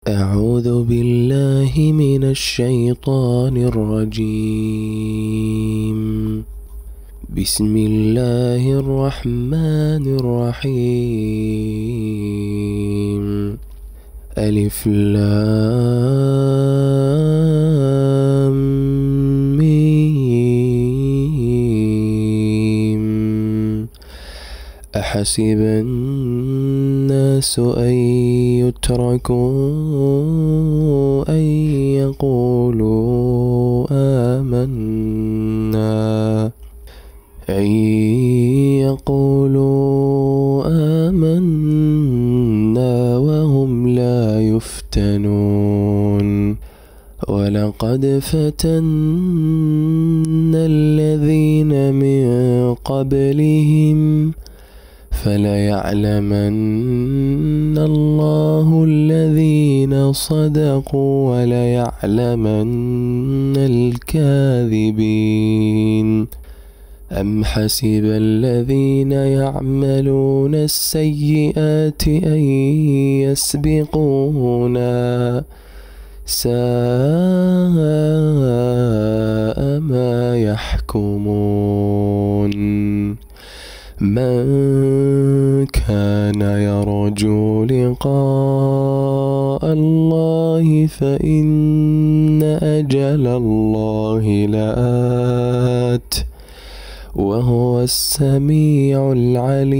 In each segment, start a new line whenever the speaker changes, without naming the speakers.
أعوذ بالله من الشيطان الرجيم. بسم الله الرحمن الرحيم. ألف لام ميم. أحسب الناس أن يتركوا أن يقولوا آمنا وهم لا يفتنون. ولقد فتنا الذين من قبلهم فليعلمن الله الذين صدقوا وليعلمن الكاذبين. أم حسب الذين يعملون السيئات أن يسبقونا ساء ما يحكمون. من كان يرجو لقاء الله فإن أجل الله لآت وهو السميع العليم.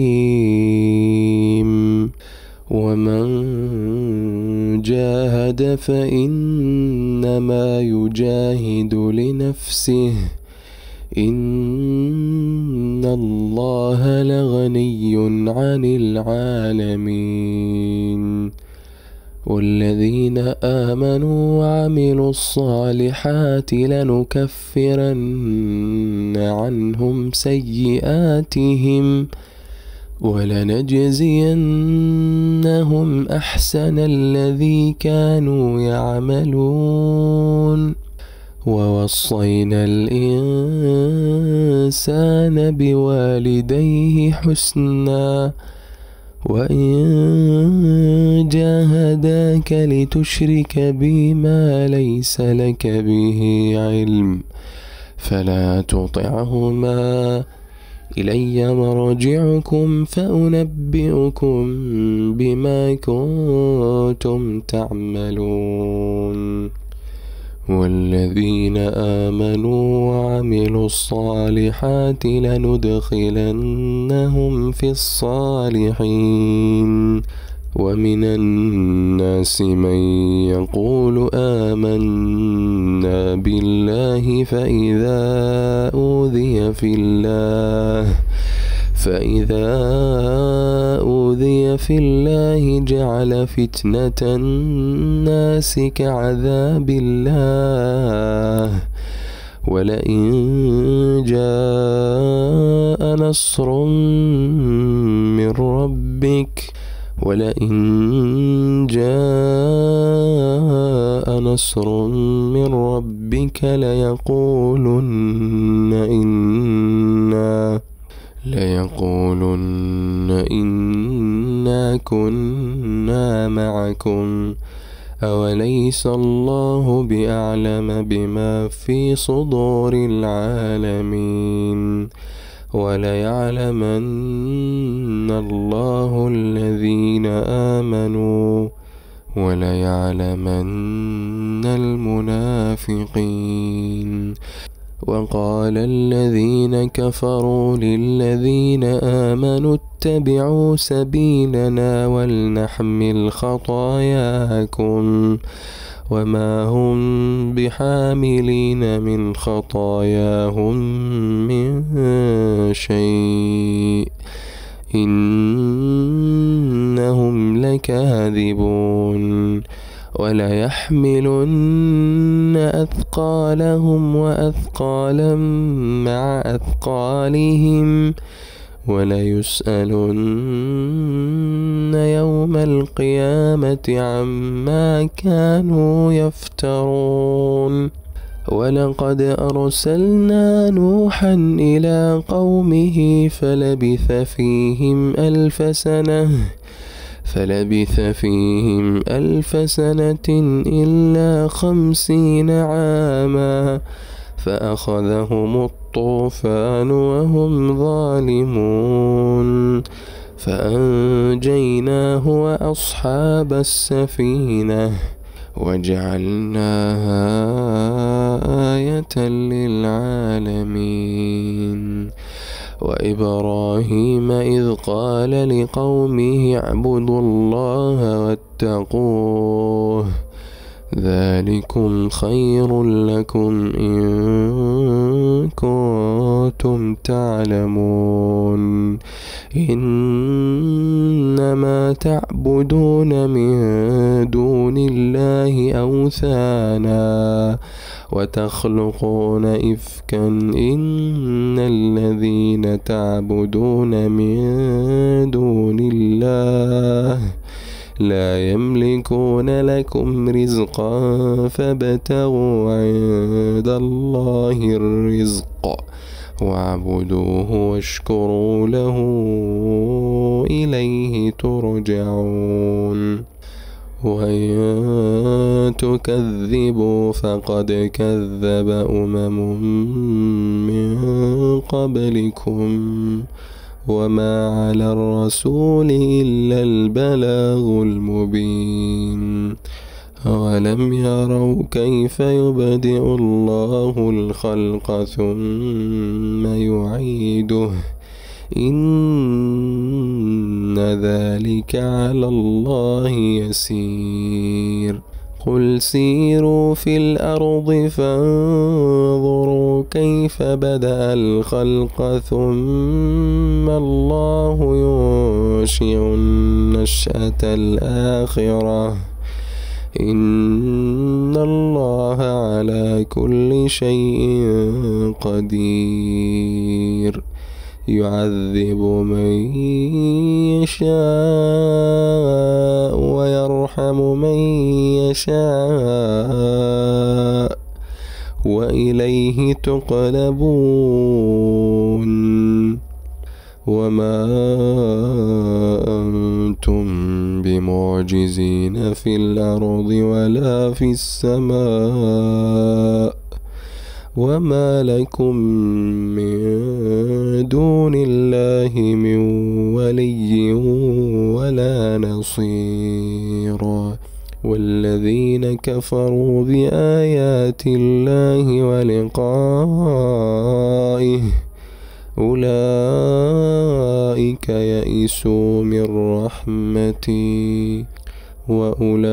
ومن جاهد فإنما يجاهد لنفسه إن الله لغني عن العالمين. والذين آمنوا وعملوا الصالحات لنكفرن عنهم سيئاتهم ولنجزينهم أحسن الذي كانوا يعملون. ووصينا الإنسان بوالديه حسنا وإن جاهداك لتشرك بي ما ليس لك به علم فلا تطعهما إلي مرجعكم فأنبئكم بما كنتم تعملون. والذين آمنوا وعملوا الصالحات لندخلنهم في الصالحين. ومن الناس من يقول آمنا بالله فإذا أوذي في الله جعل فتنة الناس كعذاب الله. ولئن جاء نصر من ربك ليقولن إنا كنا معكم أوليس الله بأعلم بما في صدور العالمين. وليعلمن الله الذين آمنوا وليعلمن المنافقين. وقال الذين كفروا للذين آمنوا اتبعوا سبيلنا ولنحمل خطاياكم وما هم بحاملين من خطاياهم من شيء إنهم لكاذبون. وليحملن أثقالهم وأثقالا مع أثقالهم وليسألن يوم القيامة عما كانوا يفترون. ولقد أرسلنا نوحا إلى قومه فلبث فيهم 1000 سنة فلبث فيهم 1000 سنة إلا 50 عاما فأخذهم الطوفان وهم ظالمون فأنجيناه وأصحاب السفينة وجعلناها آية للعالمين وإبراهيم إذ قال لقومه اعبدوا الله واتقوه ذلكم خير لكم إن كنتم تعلمون إنما تعبدون من دون الله أوثانا وتخلقون إفكا إن الذين تعبدون من دون الله لا يملكون لكم رزقا فابتغوا عند الله الرزق واعبدوه واشكروا له إليه ترجعون وإن تكذبوا فقد كذب من قبلكم وما على الرسول إلا البلاغ المبين أولم يروا كيف يبدئ الله الخلق ثم يعيده إن ذلك على الله يسير قل سيروا في الأرض فانظروا كيف بدأ الخلق ثم الله ينشئ النشأة الآخرة إن الله على كل شيء قدير يعذب من يشاء ويرحم من يشاء وإليه تقلبون وما أنتم بمعجزين في الأرض ولا في السماء وما لكم من دون الله من ولي ولا نصير والذين كفروا بآيات الله ولقائه أولئك يئسوا من رحمتي وأولئك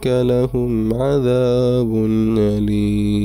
لهم عذاب أليم